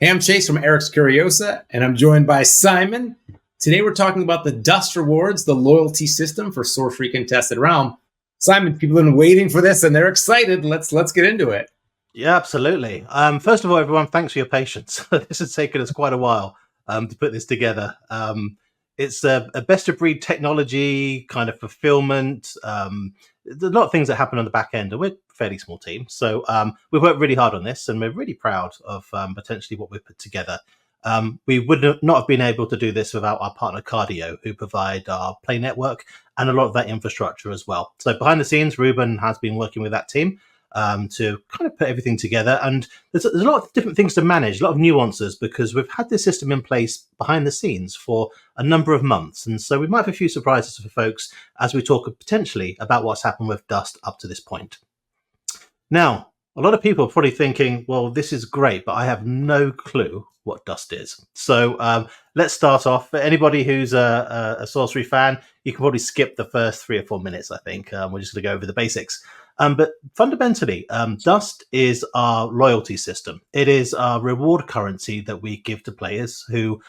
Hey, I'm Chase from Eric's Curiosa, and I'm joined by Simon. Today we're talking about the Dust Rewards, the loyalty system for Sorcery Contested Realm. Simon, people have been waiting for this, and they're excited. Let's get into it. Yeah, absolutely. First of all, everyone, thanks for your patience. This has taken us quite a while to put this together. It's a best-of-breed technology, kind of fulfillment. There's a lot of things that happen on the back end, and we're a fairly small team. So we've worked really hard on this, and we're really proud of potentially what we've put together. We would not have been able to do this without our partner Cardio, who provide our play network and a lot of that infrastructure as well. So behind the scenes, Ruben has been working with that team to kind of put everything together. And there's a lot of different things to manage, a lot of nuances, because we've had this system in place behind the scenes for a number of months. And so we might have a few surprises for folks as we talk potentially about what's happened with Dust up to this point. Now, a lot of people are probably thinking, well, this is great, but I have no clue what Dust is. So let's start off. For anybody who's a Sorcery fan, you can probably skip the first 3 or 4 minutes, I think. We're just going to go over the basics. But fundamentally, Dust is our loyalty system. It is our reward currency that we give to players who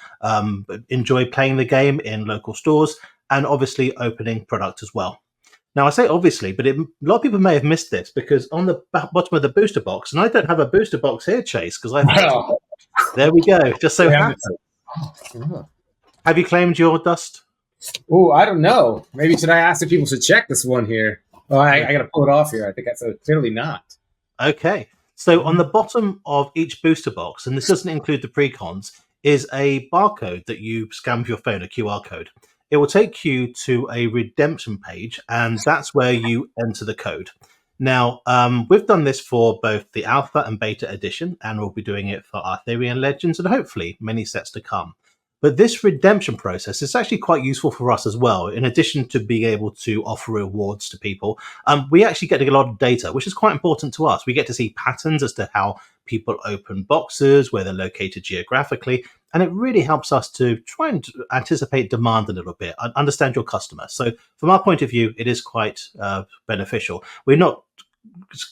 enjoy playing the game in local stores and obviously opening product as well. Now, I say obviously, but a lot of people may have missed this because on the bottom of the booster box, and I don't have a booster box here, Chase, because there we go. Just so happens. Have you claimed your Dust? Oh, I don't know. Maybe should I ask if people should check this one here? Oh, I got to pull it off here. I think that's clearly not. Okay. So on the bottom of each booster box, and this doesn't include the precons, is a barcode that you scan with your phone, a QR code. It will take you to a redemption page, and that's where you enter the code. Now, we've done this for both the Alpha and Beta edition, and we'll be doing it for Arthurian Legends and hopefully many sets to come. But this redemption process is actually quite useful for us as well. In addition to being able to offer rewards to people, we actually get a lot of data, which is quite important to us. We get to see patterns as to how people open boxes, where they're located geographically, and it really helps us to try and anticipate demand a little bit, understand your customer. So from our point of view, it is quite beneficial. We're not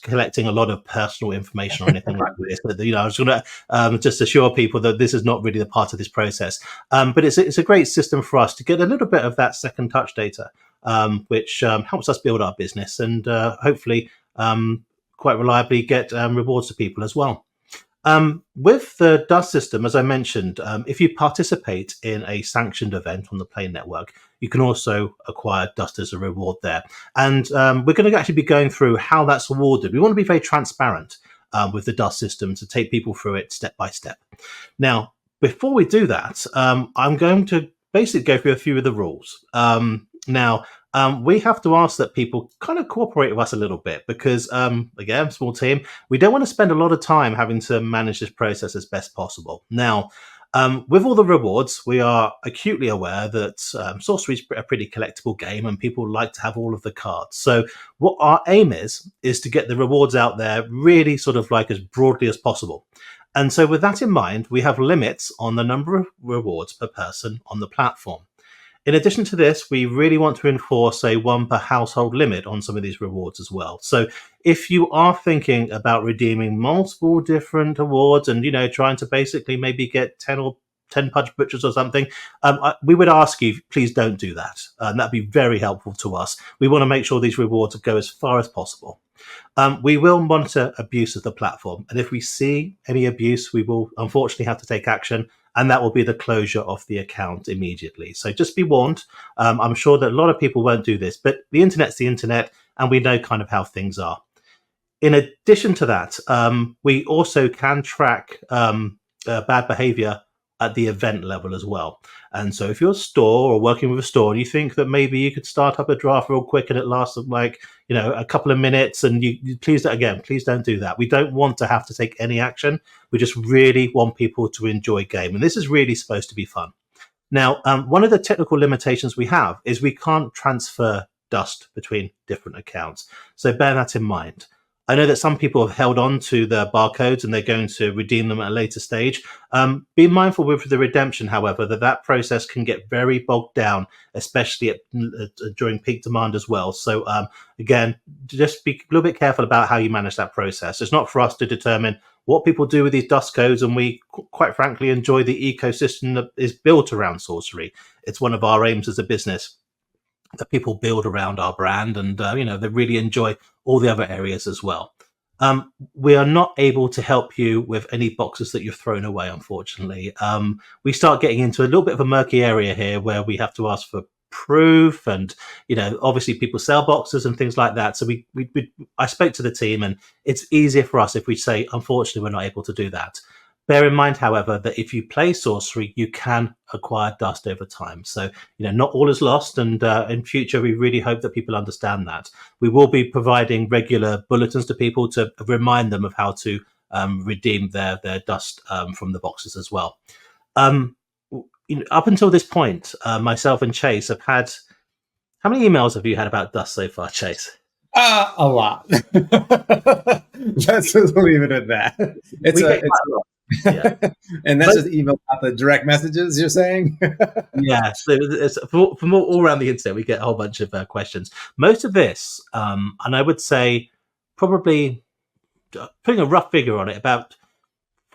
collecting a lot of personal information or anything like this. But, I was going to just assure people that this is not really the part of this process. But it's a great system for us to get a little bit of that second touch data, which helps us build our business and hopefully quite reliably get rewards to people as well. With the Dust system, as I mentioned, if you participate in a sanctioned event on the Play Network, you can also acquire Dust as a reward there. And we're going to actually be going through how that's awarded. We want to be very transparent with the Dust system to take people through it step by step. Now, before we do that, I'm going to basically go through a few of the rules. We have to ask that people kind of cooperate with us a little bit because, again, small team, we don't want to spend a lot of time having to manage this process as best possible. Now, with all the rewards, we are acutely aware that Sorcery is a pretty collectible game and people like to have all of the cards. So what our aim is to get the rewards out there really sort of like as broadly as possible. And so with that in mind, we have limits on the number of rewards per person on the platform. In addition to this, we really want to enforce a 1 per household limit on some of these rewards as well. So if you are thinking about redeeming multiple different awards and, trying to basically maybe get 10 Pudge Butchers or something, we would ask you, please don't do that. That'd be very helpful to us. We want to make sure these rewards go as far as possible. We will monitor abuse of the platform. And if we see any abuse, we will unfortunately have to take action. And that will be the closure of the account immediately. So just be warned. I'm sure that a lot of people won't do this, but the internet's the internet, and we know kind of how things are. In addition to that, we also can track bad behavior at the event level as well. And so if you're a store or working with a store and you think that maybe you could start up a draft real quick and it lasts a couple of minutes, and you please don't do that. We don't want to have to take any action. We just really want people to enjoy game. And this is really supposed to be fun. Now, one of the technical limitations we have is we can't transfer Dust between different accounts. So bear that in mind. I know that some people have held on to their barcodes and they're going to redeem them at a later stage. Be mindful with the redemption, however, that process can get very bogged down, especially during peak demand as well. So again, just be a little bit careful about how you manage that process. It's not for us to determine what people do with these dust codes, and we quite frankly enjoy the ecosystem that is built around Sorcery. It's one of our aims as a business that people build around our brand, and they really enjoy all the other areas as well. We are not able to help you with any boxes that you've thrown away, unfortunately. We start getting into a little bit of a murky area here where we have to ask for proof, and obviously people sell boxes and things like that. So I spoke to the team, and it's easier for us if we say, unfortunately, we're not able to do that. Bear in mind, however, that if you play Sorcery, you can acquire dust over time. So, not all is lost. And in future, we really hope that people understand that. We will be providing regular bulletins to people to remind them of how to redeem their dust from the boxes as well. Up until this point, myself and Chase have had... How many emails have you had about dust so far, Chase? A lot. Let's just leave it at that. It's a lot. Yeah. And that's just email, not the direct messages you're saying? Yeah, so it's from all around the internet, we get a whole bunch of questions. Most of this, and I would say probably putting a rough figure on it, about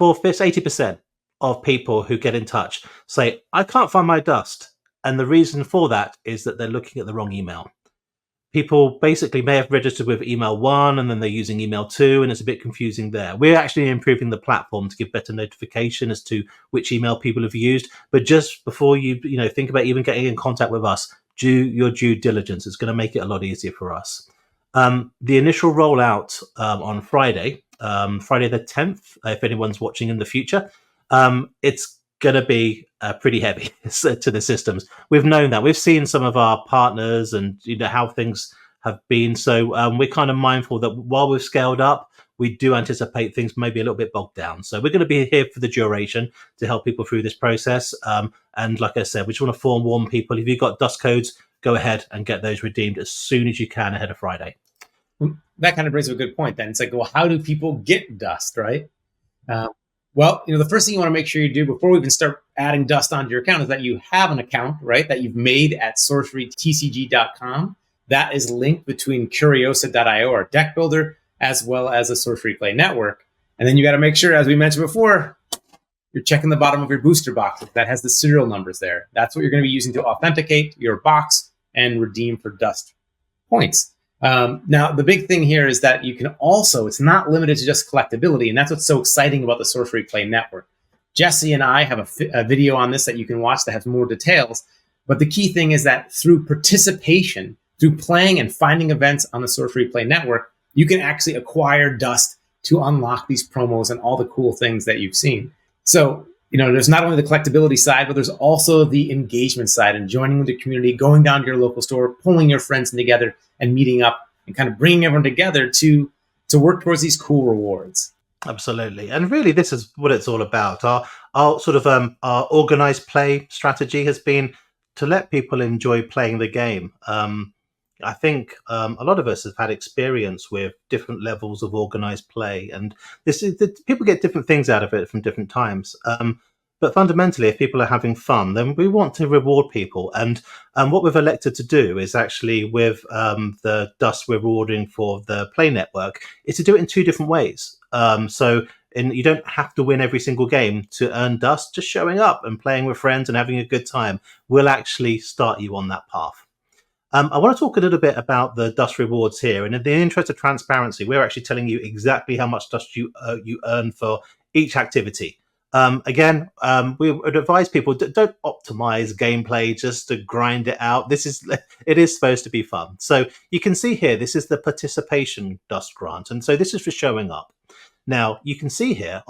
4/5, 80% of people who get in touch say, I can't find my dust. And the reason for that is that they're looking at the wrong email. People basically may have registered with email 1 and then they're using email 2, and it's a bit confusing there. We're actually improving the platform to give better notification as to which email people have used. But just before you think about even getting in contact with us, do your due diligence. It's going to make it a lot easier for us. The initial rollout on Friday the 10th, if anyone's watching in the future, it's going to be pretty heavy to the systems. We've known that. We've seen some of our partners and how things have been. So we're kind of mindful that while we've scaled up, we do anticipate things maybe a little bit bogged down. So we're going to be here for the duration to help people through this process. And like I said, we just want to forewarn people, if you've got dust codes, go ahead and get those redeemed as soon as you can ahead of Friday. That kind of brings up a good point then. It's like, well, how do people get dust, right? Well, the first thing you want to make sure you do before we even start adding dust onto your account is that you have an account, right, that you've made at SorceryTCG.com. That is linked between Curiosa.io, our deck builder, as well as the Sorcery Play Network. And then you got to make sure, as we mentioned before, you're checking the bottom of your booster box that has the serial numbers there. That's what you're going to be using to authenticate your box and redeem for dust points. Now, the big thing here is that you can also, it's not limited to just collectability, and that's what's so exciting about the Sorcery Play Network. Jesse and I have a video on this that you can watch that has more details, but the key thing is that through participation, through playing and finding events on the Sorcery Play Network, you can actually acquire dust to unlock these promos and all the cool things that you've seen. So, there's not only the collectability side, but there's also the engagement side and joining the community, going down to your local store, pulling your friends together and meeting up and kind of bringing everyone together to work towards these cool rewards. Absolutely. And really, this is what it's all about. Our sort of our organized play strategy has been to let people enjoy playing the game. I think a lot of us have had experience with different levels of organized play, and people get different things out of it from different times. But fundamentally, if people are having fun, then we want to reward people. And what we've elected to do is actually, with the dust we're rewarding for the Play Network, is to do it in 2 different ways. You don't have to win every single game to earn dust. Just showing up and playing with friends and having a good time will actually start you on that path. I want to talk a little bit about the dust rewards here. And in the interest of transparency, we're actually telling you exactly how much dust you earn for each activity. We would advise people, don't optimize gameplay just to grind it out. It is supposed to be fun. So you can see here, this is the participation dust grant. And so this is for showing up. Now, you can see here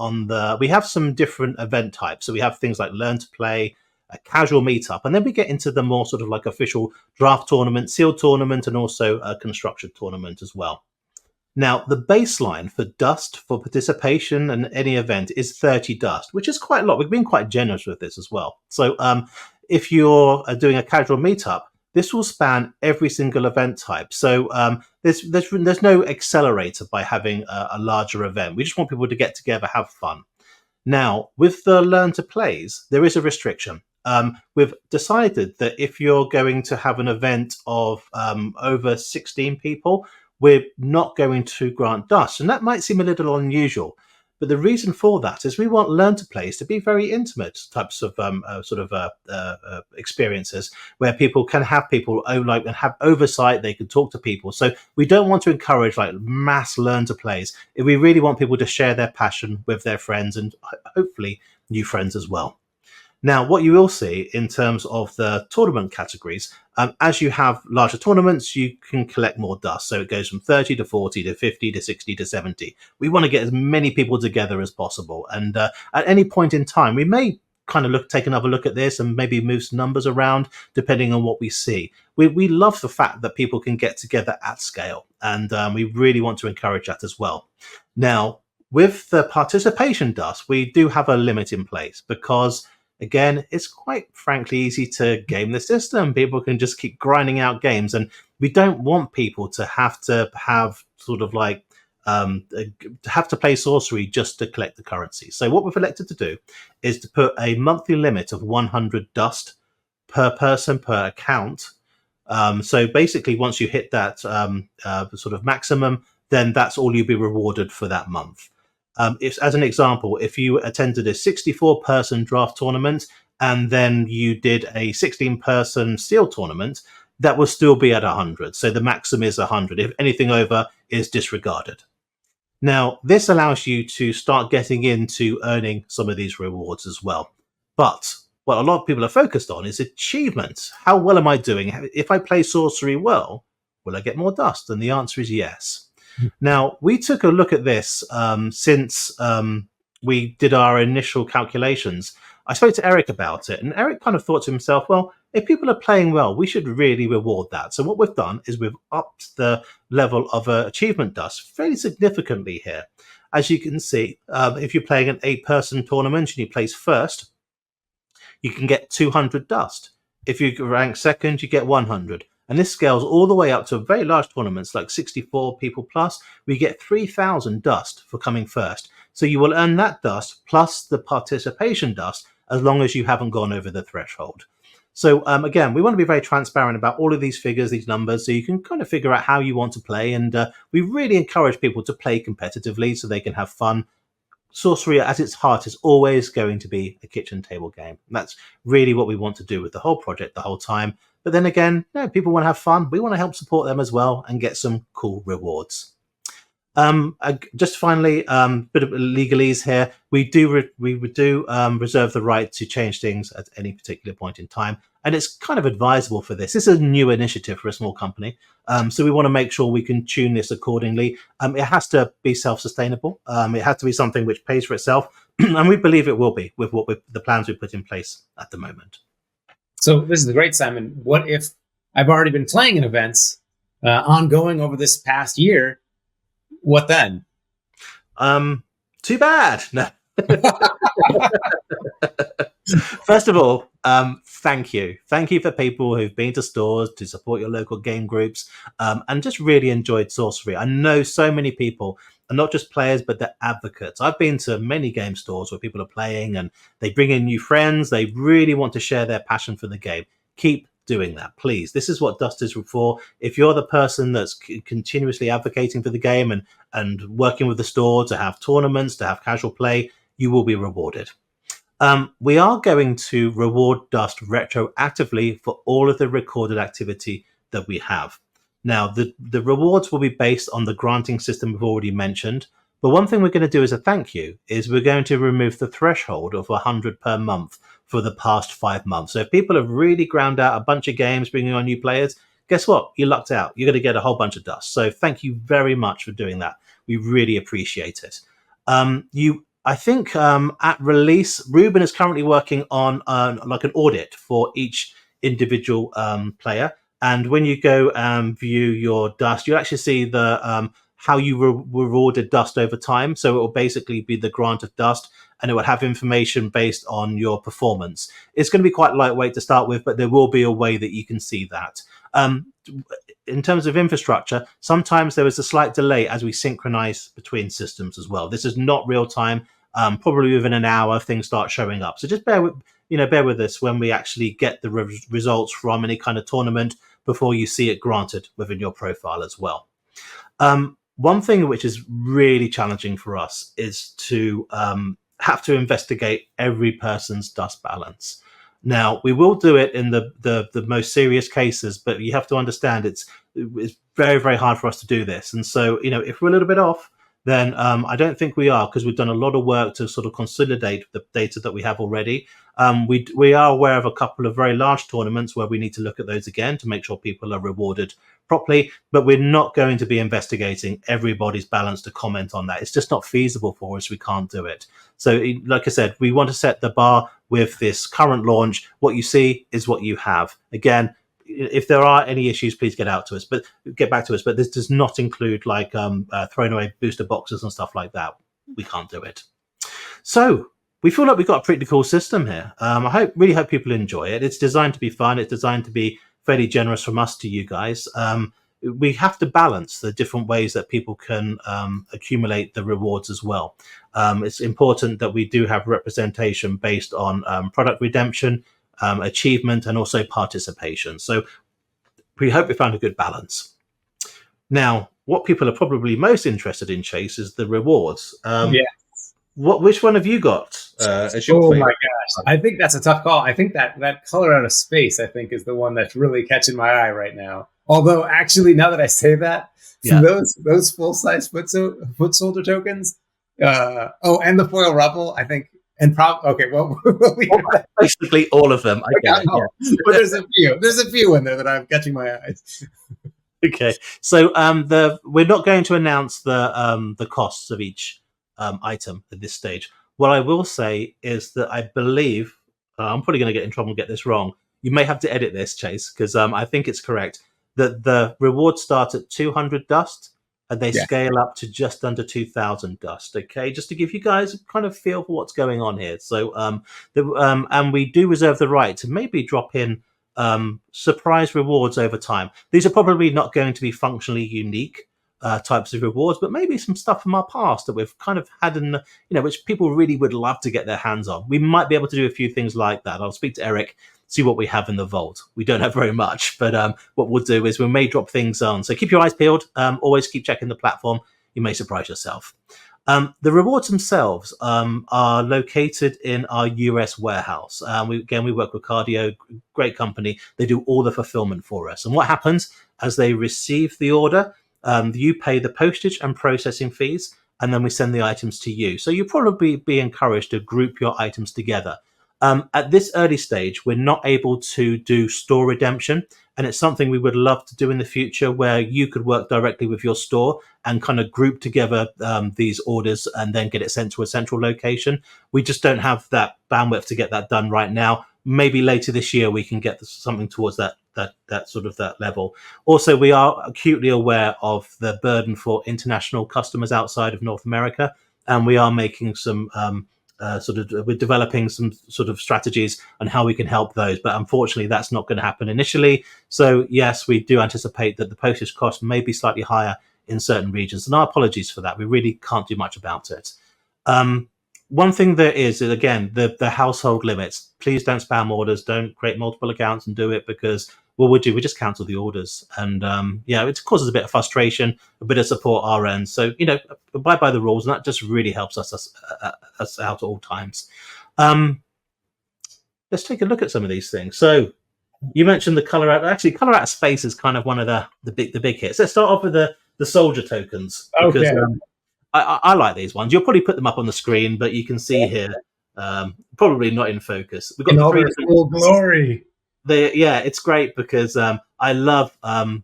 we have some different event types. So we have things like Learn to Play, a casual meetup, and then we get into the more sort of like official draft tournament, sealed tournament, and also a constructed tournament as well. Now, the baseline for dust for participation in any event is 30 dust, which is quite a lot. We've been quite generous with this as well. So if you're doing a casual meetup, this will span every single event type. So there's no accelerator by having a larger event. We just want people to get together, have fun. Now, with the Learn to Plays, there is a restriction. We've decided that if you're going to have an event of over 16 people, we're not going to grant dust. And that might seem a little unusual. But the reason for that is we want learn to plays to be very intimate types of experiences where people can have people and have oversight. They can talk to people. So we don't want to encourage like mass learn to plays. We really want people to share their passion with their friends and hopefully new friends as well. Now, what you will see in terms of the tournament categories, as you have larger tournaments, you can collect more dust. So it goes from 30 to 40 to 50 to 60 to 70. We want to get as many people together as possible. And at any point in time, we may kind of take another look at this and maybe move some numbers around depending on what we see. We love the fact that people can get together at scale, and we really want to encourage that as well. Now, with the participation dust, we do have a limit in place because again, it's quite frankly easy to game the system. People can just keep grinding out games, and we don't want people to have sort of like have to play sorcery just to collect the currency. So what we've elected to do is to put a monthly limit of 100 dust per person per account. So basically, once you hit that sort of maximum, then that's all you'll be rewarded for that month. As an example, if you attended a 64-person draft tournament and then you did a 16-person steel tournament, that will still be at 100. So the maximum is 100. If anything over is disregarded. Now, this allows you to start getting into earning some of these rewards as well. But what a lot of people are focused on is achievements. How well am I doing? If I play sorcery well, will I get more dust? And the answer is yes. Now, we took a look at this since we did our initial calculations. I spoke to Eric about it, and Eric kind of thought to himself, well, if people are playing well, we should really reward that. So what we've done is we've upped the level of achievement dust fairly significantly here. As you can see, if you're playing an 8-person tournament and you place first, you can get 200 dust. If you rank second, you get 100. And this scales all the way up to very large tournaments like 64 people plus. We get 3,000 dust for coming first. So you will earn that dust plus the participation dust as long as you haven't gone over the threshold. So again, we want to be very transparent about all of these figures, these numbers, so you can kind of figure out how you want to play. And we really encourage people to play competitively so they can have fun. Sorcery at its heart is always going to be a kitchen table game. And that's really what we want to do with the whole project the whole time. But then again, people want to have fun. We want to help support them as well and get some cool rewards. Just finally, bit of legalese here. We do reserve the right to change things at any particular point in time, and it's kind of advisable for this. This is a new initiative for a small company, so we want to make sure we can tune this accordingly. It has to be self-sustainable. It has to be something which pays for itself, and we believe it will be with the plans we put in place at the moment. So this is great, Simon. What if I've already been playing in events ongoing over this past year? What then? Too bad. No. First of all, thank you. Thank you for people who've been to stores to support your local game groups and just really enjoyed Sorcery. I know so many people are not just players, but they're advocates. I've been to many game stores where people are playing and they bring in new friends. They really want to share their passion for the game. Keep doing that, please. This is what Dust is for. If you're the person that's continuously advocating for the game and working with the store to have tournaments, to have casual play, you will be rewarded. We are going to reward Dust retroactively for all of the recorded activity that we have. Now, the rewards will be based on the granting system we've already mentioned. But one thing we're going to do as a thank you is we're going to remove the threshold of 100 per month for the past 5 months. So if people have really ground out a bunch of games, bringing on new players, guess what? You lucked out. You're going to get a whole bunch of dust. So thank you very much for doing that. We really appreciate it. I think at release, Ruben is currently working on like an audit for each individual player. And when you go and view your dust, you actually see the how you rewarded dust over time. So it will basically be the grant of dust, and it will have information based on your performance. It's going to be quite lightweight to start with, but there will be a way that you can see that. In terms of infrastructure, sometimes there is a slight delay as we synchronize between systems as well. This is not real time. Probably within an hour, things start showing up. So just bear with us when we actually get the results from any kind of tournament before you see it granted within your profile as well. One thing which is really challenging for us is to have to investigate every person's dust balance. Now, we will do it in the most serious cases, but you have to understand it's very, very hard for us to do this. And so, if we're a little bit off, then I don't think we are, because we've done a lot of work to sort of consolidate the data that we have already. We are aware of a couple of very large tournaments where we need to look at those again to make sure people are rewarded properly, but we're not going to be investigating everybody's balance to comment on that. It's just not feasible for us. We can't do it. So, like I said, we want to set the bar with this current launch. What you see is what you have. Again, if there are any issues, please get back to us. But this does not include like throwing away booster boxes and stuff like that. We can't do it. So we feel like we've got a pretty cool system here. I really hope people enjoy it. It's designed to be fun. It's designed to be fairly generous from us to you guys. We have to balance the different ways that people can accumulate the rewards as well. It's important that we do have representation based on product redemption, achievement, and also participation. So we hope we found a good balance. Now, what people are probably most interested in, Chase, is the rewards. Which one have you got as your favorite? My gosh, I think that's a tough call. I think that color out of space, I think, is the one that's really catching my eye right now. Although, actually, now that I say that, those full-size foot soldier tokens, and the foil rubble, I think, and basically all of them. I get it, yeah. But there's a few in there that I'm catching my eyes. Okay, so we're not going to announce the costs of each item at this stage. What I will say is that I believe I'm probably going to get in trouble and get this wrong. You may have to edit this, Chase, because I think it's correct that the rewards start at 200 dust and they scale up to just under 2,000 dust. Okay, just to give you guys a kind of feel for what's going on here. So, and we do reserve the right to maybe drop in surprise rewards over time. These are probably not going to be functionally unique types of rewards, but maybe some stuff from our past that we've kind of had in, which people really would love to get their hands on. We might be able to do a few things like that. I'll speak to Eric, see what we have in the vault. We don't have very much, but what we'll do is we may drop things on. So keep your eyes peeled. Always keep checking the platform. You may surprise yourself. The rewards themselves are located in our US warehouse. We work with Cardio, great company. They do all the fulfillment for us. And what happens as they receive the order, you pay the postage and processing fees, and then we send the items to you. So you'll probably be encouraged to group your items together. At this early stage, we're not able to do store redemption, and it's something we would love to do in the future, where you could work directly with your store and kind of group together these orders and then get it sent to a central location. We just don't have that bandwidth to get that done right now. Maybe later this year we can get something towards that sort of that level. Also, we are acutely aware of the burden for international customers outside of North America, and we are making some we're developing some sort of strategies on how we can help those, but unfortunately that's not going to happen initially. So yes, we do anticipate that the postage cost may be slightly higher in certain regions, and our apologies for that. We really can't do much about it. One thing there is again, the household limits. Please don't spam orders. Don't create multiple accounts and do it, because what we do, we just cancel the orders. And it causes a bit of frustration, a bit of support our end. So, abide by the rules, and that just really helps us out at all times. Let's take a look at some of these things. So you mentioned the color out. Actually, color out of space is kind of one of the big hits. Let's start off with the soldier tokens. Because, okay. I like these ones. You'll probably put them up on the screen, but you can see here, probably not in focus. We've got in all their full glory. It's great because I love the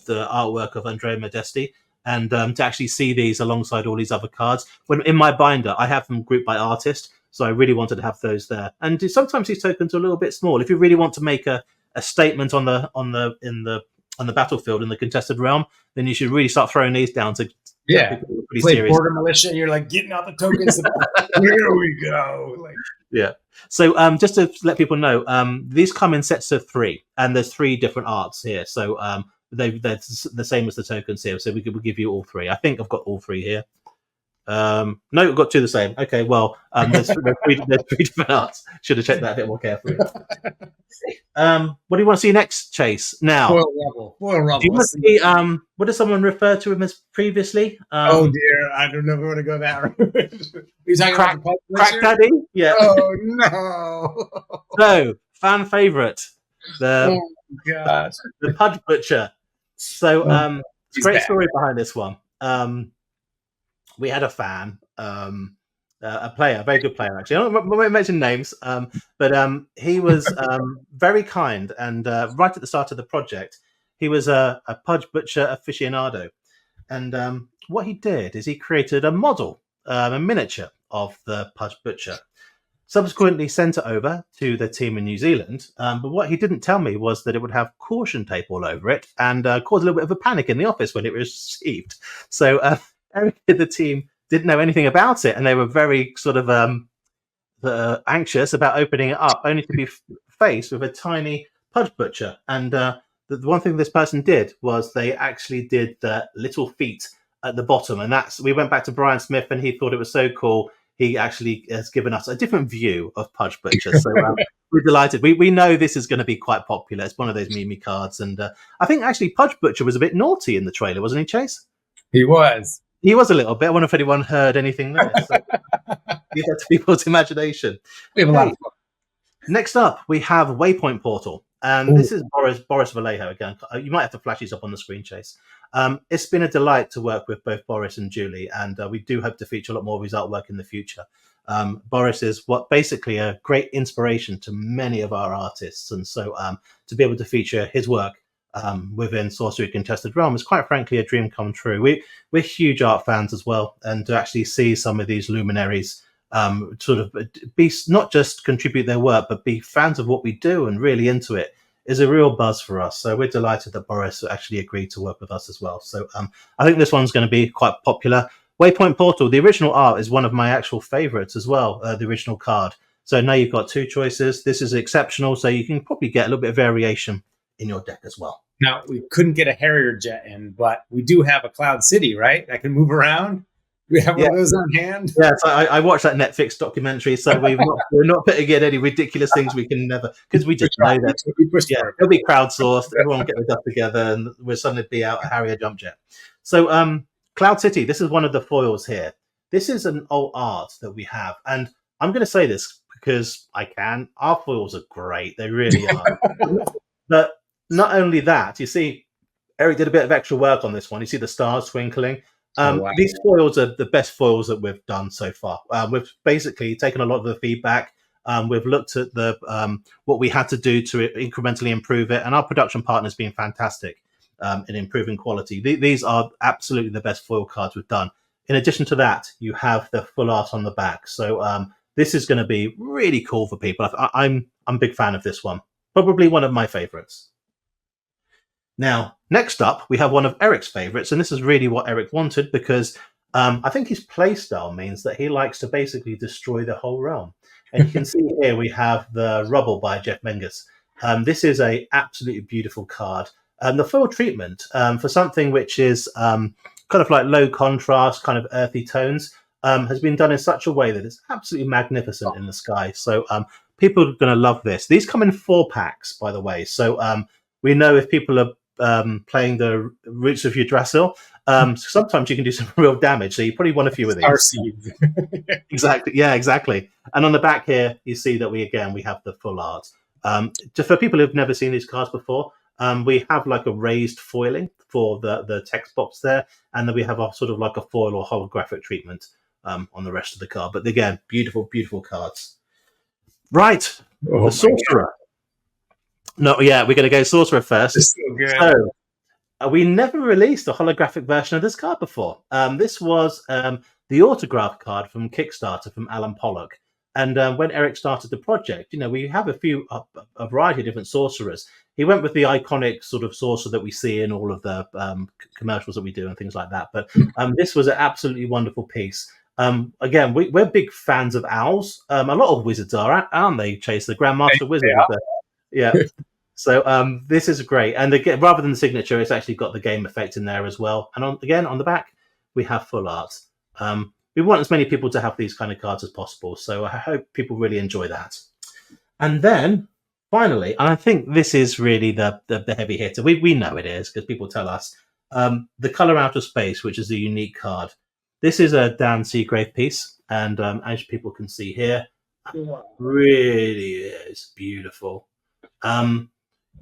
artwork of Andrea Modesti, and to actually see these alongside all these other cards. When in my binder, I have them grouped by artist, so I really wanted to have those there. And sometimes these tokens are a little bit small. If you really want to make a statement on the battlefield in the contested realm, then you should really start throwing these down to play serious. Border militia, and you're like getting out the tokens. Here we go. So just to let people know, these come in sets of 3, and there's 3 different arts here. So they're the same as the tokens here. So we'll give you all 3. I think I've got all 3 here. No, we've got two the same. Okay, well, there's three different arts. Should have checked that a bit more carefully. What do you want to see next, Chase? Now, Foil Rebel. do you want to see, what does someone refer to him as previously? Oh dear, I don't know if we want to go that route. Are you talking about the Pudge Butcher? Crack Daddy? Yeah. Oh no. So, fan favorite, the Pudge Butcher. So, it's a great story behind this one. We had a fan, a player, a very good player actually. I won't mention names, but he was very kind, and right at the start of the project, he was a Pudge Butcher aficionado, and what he did is he created a model, a miniature of the Pudge Butcher. Subsequently sent it over to the team in New Zealand, but what he didn't tell me was that it would have caution tape all over it, and caused a little bit of a panic in the office when it was received. So Eric and the team didn't know anything about it, and they were very sort of anxious about opening it up, only to be faced with a tiny Pudge Butcher. And the one thing this person did was they actually did the little feet at the bottom, and we went back to Brian Smith, and he thought it was so cool. He actually has given us a different view of Pudge Butcher. So we're delighted. We know this is going to be quite popular. It's one of those meme cards. And I think actually Pudge Butcher was a bit naughty in the trailer, wasn't he, Chase? He was. He was a little bit. I wonder if anyone heard anything there. So leave that to people's imagination. We have a lot of fun. Next up, we have Waypoint Portal. And this is Boris Vallejo again. You might have to flash these up on the screen, Chase. It's been a delight to work with both Boris and Julie, and we do hope to feature a lot more of his artwork in the future. Boris is basically a great inspiration to many of our artists, and so to be able to feature his work within Sorcery Contested Realm is quite frankly a dream come true. We're huge art fans as well, and to actually see some of these luminaries sort of be not just contribute their work, but be fans of what we do and really into it is a real buzz for us. So we're delighted that Boris actually agreed to work with us as well. So I think this one's going to be quite popular. Waypoint Portal, the original art is one of my actual favorites as well, the original card. So now you've got two choices. This is exceptional, so you can probably get a little bit of variation in your deck as well. Now, we couldn't get a Harrier jet in, but we do have a Cloud City, right? That can move around. We have one of those on hand. Yeah, so I watched that Netflix documentary, so we're not putting in any ridiculous things we can never, because we just know that it'll be crowdsourced, everyone will get the stuff together, and we'll suddenly be out a Harrier jump jet. So Cloud City, this is one of the foils here. This is an old art that we have, and I'm going to say this because I can. Our foils are great, they really are. But not only that, you see, Eric did a bit of extra work on this one. You see the stars twinkling. These foils are the best foils that we've done so far. We've basically taken a lot of the feedback. We've looked at the what we had to do to incrementally improve it, and our production partner's been fantastic in improving quality. These are absolutely the best foil cards we've done. In addition to that, you have the full art on the back. So this is going to be really cool for people. I'm a big fan of this one. Probably one of my favorites. Now, next up, we have one of Eric's favorites, and this is really what Eric wanted because I think his playstyle means that he likes to basically destroy the whole realm. And you can see here we have the Rubble by Jeff Menges. This is a absolutely beautiful card. The foil treatment for something which is kind of like low contrast, kind of earthy tones, has been done in such a way that it's absolutely magnificent in the sky. So people are going to love this. These come in 4 packs, by the way. So we know if people are playing the roots of your Rasel, sometimes you can do some real damage. So you probably want a few of these. Exactly. Yeah, exactly. And on the back here, you see that we have the full art. Just for people who've never seen these cards before, we have like a raised foiling for the text box there, and then we have a sort of like a foil or holographic treatment on the rest of the card. But again, beautiful, beautiful cards. Right, the Sorcerer. No, yeah, we're going to go Sorcerer first. So, we never released a holographic version of this card before. This was the autograph card from Kickstarter from Alan Pollock. And when Eric started the project, we have a variety of different sorcerers. He went with the iconic sort of sorcerer that we see in all of the commercials that we do and things like that. But this was an absolutely wonderful piece. Again, we're big fans of owls. A lot of wizards aren't they, Chase? The Grandmaster Wizard. Yeah. So this is great. And again, rather than the signature, it's actually got the game effect in there as well. And on the back, we have full art. we want as many people to have these kind of cards as possible. So I hope people really enjoy that. And then finally, and I think this is really the heavy hitter. We know it is because people tell us. The Color Out of Space, which is a unique card. This is a Dan Seagrave piece, and as people can see here, it really is beautiful. Quite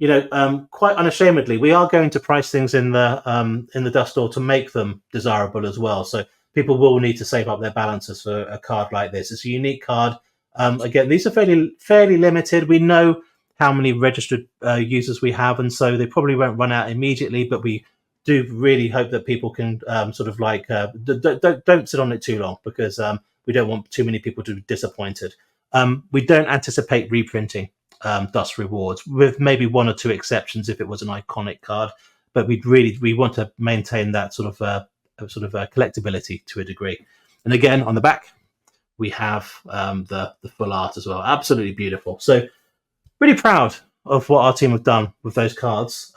unashamedly, we are going to price things in the dust store to make them desirable as well. So people will need to save up their balances for a card like this. It's a unique card. Again, these are fairly limited. We know how many registered users we have, and so they probably won't run out immediately. But we do really hope that people can don't sit on it too long, because we don't want too many people to be disappointed. We don't anticipate reprinting Dust Rewards, with maybe one or two exceptions if it was an iconic card. But we want to maintain that sort of collectability to a degree. And again, on the back, we have the full art as well. Absolutely beautiful. So really proud of what our team have done with those cards.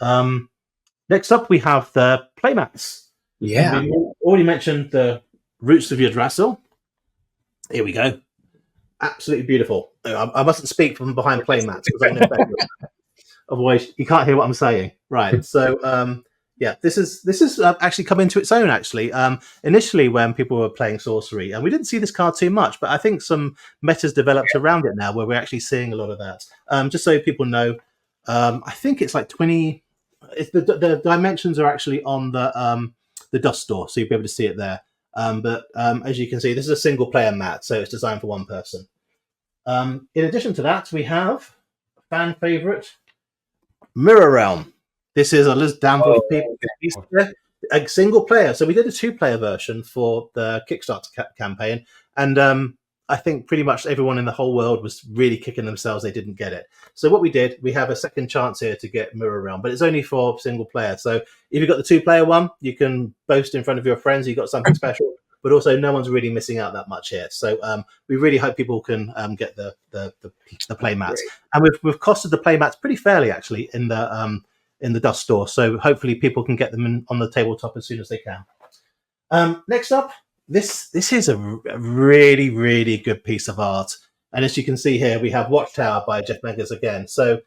Next up, we have the playmats. Yeah. We already mentioned the Roots of Your Rasel. Here we go. Absolutely beautiful. I mustn't speak from behind playmats because I know better. Otherwise, you can't hear what I'm saying. Right. So, this is actually come into its own, actually. Initially, when people were playing Sorcery, and we didn't see this card too much, but I think some metas developed around it now where we're actually seeing a lot of that. Just so people know, I think it's like 20... the dimensions are actually on the dust store, so you'll be able to see it there. But as you can see, this is a single player mat, so it's designed for one person. In addition to that, we have a fan favorite, Mirror Realm. This is a list down for people. A single player. So we did a 2-player version for the Kickstarter campaign, and I think pretty much everyone in the whole world was really kicking themselves they didn't get it. So what we did, we have a second chance here to get Mirror Realm, but it's only for single player. So if you've got the 2-player one, you can boast in front of your friends you got something special, but also no one's really missing out that much here. So we really hope people can get the play mats. And we've costed the play mats pretty fairly, actually, in the dust store. So hopefully people can get them on the tabletop as soon as they can. Next up, this is a really, really good piece of art. And as you can see here, we have Watchtower by Jeff Meggers again. So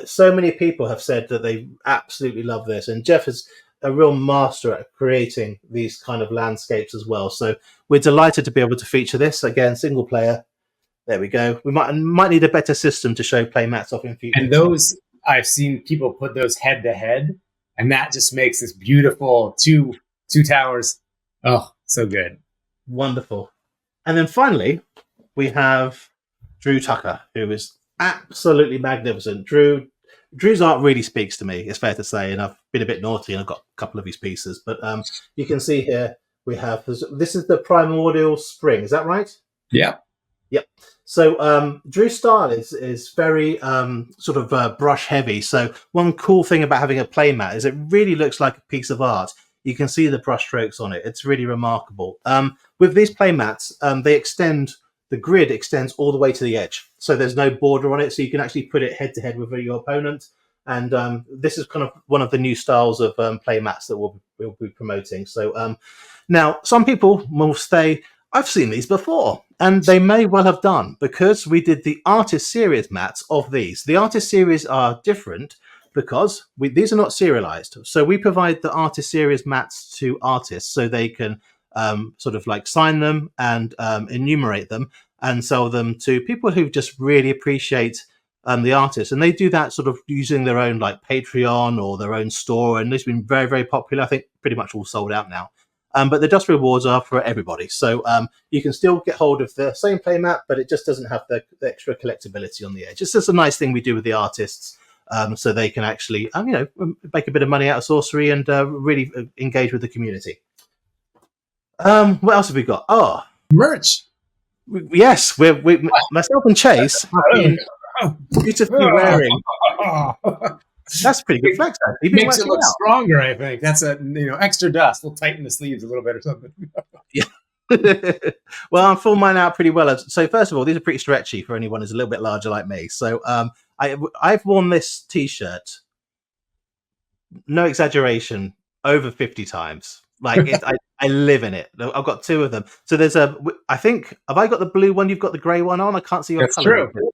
so many people have said that they absolutely love this. And Jeff is a real master at creating these kind of landscapes as well. So we're delighted to be able to feature this. Again, single player. There we go. We might need a better system to show play mats off in future. And those, I've seen people put those head to head, and that just makes this beautiful two towers. Oh, so good. Wonderful. And then finally, we have Drew Tucker, who is absolutely magnificent. Drew's art really speaks to me, it's fair to say, and I've been a bit naughty and I've got a couple of his pieces. But you can see here, we have, this is the Primordial Spring, is that right? Yeah. Yep. So Drew's style is very brush heavy. So one cool thing about having a playmat is it really looks like a piece of art. You can see the brush strokes on it. It's really remarkable. With these playmats, the grid extends all the way to the edge. So there's no border on it. So you can actually put it head to head with your opponent. And this is kind of one of the new styles of playmats that we'll be promoting. So now some people will say, I've seen these before, and they may well have done, because we did the artist series mats of these. The artist series are different because these are not serialized. So we provide the artist series mats to artists so they can sign them and enumerate them and sell them to people who just really appreciate the artist. And they do that sort of using their own like Patreon or their own store. And it's been very, very popular. I think pretty much all sold out now. But the Dust Rewards are for everybody. So you can still get hold of the same playmat, but it just doesn't have the extra collectability on the edge. It's just a nice thing we do with the artists so they can actually, make a bit of money out of sorcery and really engage with the community. What else have we got? Oh, merch. Yes, myself and Chase have been beautifully wearing. That's pretty good flex. Makes it look stronger, I think. That's extra dust. We'll tighten the sleeves a little bit or something. Yeah. Well, I'm filling mine out pretty well. So first of all, these are pretty stretchy for anyone who's a little bit larger like me. So I've worn this T-shirt, no exaggeration, over 50 times. Like I live in it. I've got 2 of them. So there's I think, have I got the blue one? You've got the grey one on. I can't see your That's colour. true.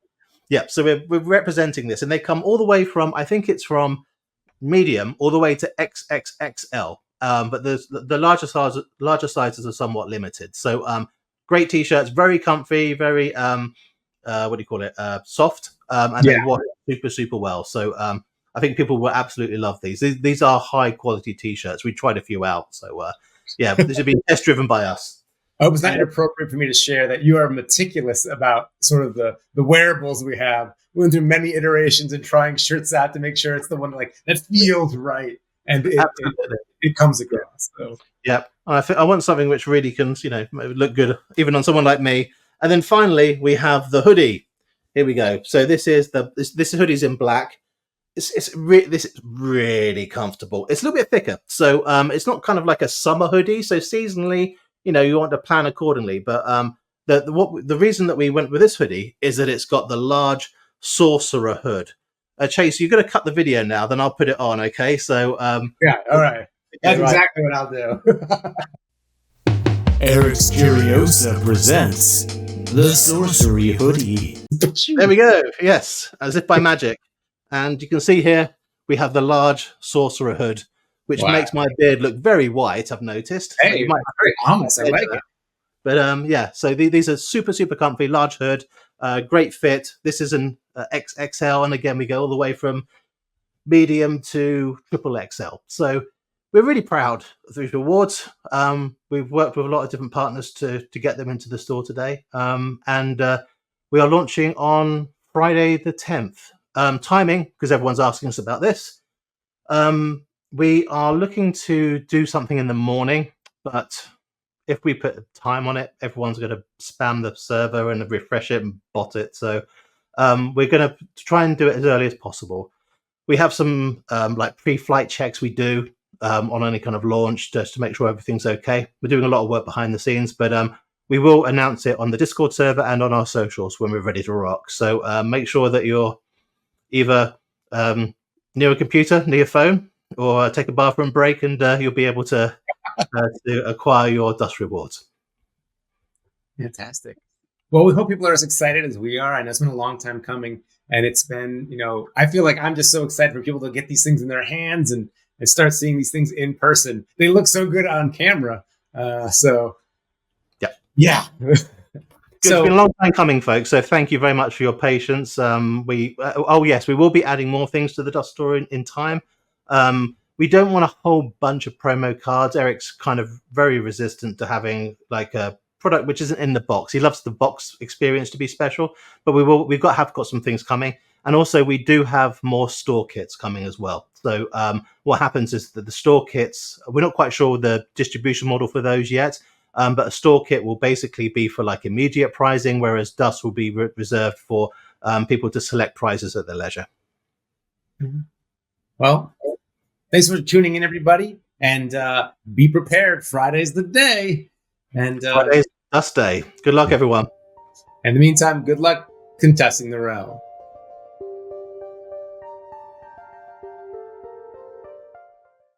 Yeah. So we're representing this, and they come all the way from, I think it's from medium all the way to XXXL. But the larger sizes are somewhat limited. So great t-shirts, very comfy, very what do you call it? Soft, and they wash super well. So I think people will absolutely love these. These are high quality t-shirts. We tried a few out, so yeah, this would be test driven by us. I hope it's not inappropriate for me to share that you are meticulous about sort of the wearables we have. We went through many iterations and trying shirts out to make sure it's the one like that feels right, and it comes across. So. Yeah, I want something which really can, look good even on someone like me. And then finally, we have the hoodie. Here we go. So this hoodie's in black. This is really comfortable. It's a little bit thicker, so it's not kind of like a summer hoodie. So seasonally, you want to plan accordingly. But the reason that we went with this hoodie is that it's got the large Sorcerer hood. Chase, you're going to cut the video now, then I'll put it on. Okay, so yeah, all right. That's exactly what I'll do. Eric's Curiosa presents the Sorcery Hoodie. There we go. Yes, as if by magic. And you can see here we have the large Sorcerer hood, which makes my beard look very white. I've noticed. Hey, so you might very ominous. I like it. But yeah, so these are super comfy, large hood, great fit. This is an XXL, and again we go all the way from medium to triple XL. So we're really proud of these awards. We've worked with a lot of different partners to get them into the store today, and we are launching on Friday the 10th. Timing, because everyone's asking us about this. We are looking to do something in the morning, but if we put a time on it, everyone's going to spam the server and refresh it and bot it. So we're going to try and do it as early as possible. We have some like pre-flight checks we do on any kind of launch just to make sure everything's okay. We're doing a lot of work behind the scenes, but we will announce it on the Discord server and on our socials when we're ready to rock. So make sure that you're either near a computer, near your phone, or take a bathroom break, and you'll be able to acquire your dust rewards. Fantastic. Well, we hope people are as excited as we are. I know it's been a long time coming, and it's been, I feel like I'm just so excited for people to get these things in their hands and start seeing these things in person. They look so good on camera. So, yeah. It's been a long time coming, folks. So thank you very much for your patience. We will be adding more things to the Dust Store in time. We don't want a whole bunch of promo cards. Eric's kind of very resistant to having like a product which isn't in the box. He loves the box experience to be special, but we've got some things coming, and also we do have more store kits coming as well. So what happens is that the store kits, we're not quite sure the distribution model for those yet. But a store kit will basically be for like immediate prizing, whereas Dust will be reserved for people to select prizes at their leisure. Mm-hmm. Well, thanks for tuning in, everybody, and be prepared. Friday's the day, and Friday's Dust Day. Good luck, everyone. In the meantime, good luck contesting the realm.